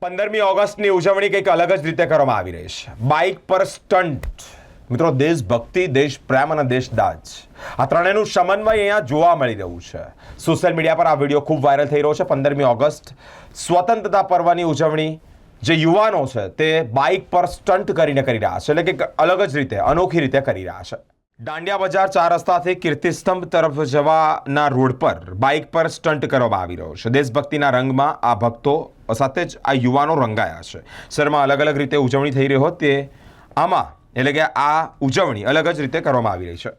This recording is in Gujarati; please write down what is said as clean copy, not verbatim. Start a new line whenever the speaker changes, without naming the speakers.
15મી ઓગસ્ટની ઉજવણી કંઈક અલગ જ રીતે કરવામાં આવી રહી છે. બાઇક પર સ્ટન્ટ. મિત્રો, દેશભક્તિ, દેશ પ્રેમ અને દેશદાજ આ ત્રણેયનું સમન્વય અહીંયા જોવા મળી રહ્યું છે. સોશિયલ મીડિયા પર આ વિડીયો ખૂબ વાયરલ થઈ રહ્યો છે. 15મી ઓગસ્ટ સ્વતંત્રતા પર્વની ઉજવણી જે યુવાનો છે તે બાઇક પર સ્ટન્ટ કરીને કરી રહ્યા છે, એટલે કે અલગ જ રીતે, અનોખી રીતે કરી રહ્યા છે. દાંડિયા બજાર 4 રસ્તાથી કીર્તિસ્તંભ તરફ જવાના રોડ પર બાઇક પર સ્ટન્ટ કરવામાં આવી રહ્યો છે. દેશભક્તિના રંગમાં આ ભક્તો સાથે જ આ યુવાનો રંગાયા છે. શહેરમાં અલગ અલગ રીતે ઉજવણી થઈ રહી હોત તે આમાં, એટલે કે આ ઉજવણી અલગ જ રીતે કરવામાં આવી રહી છે.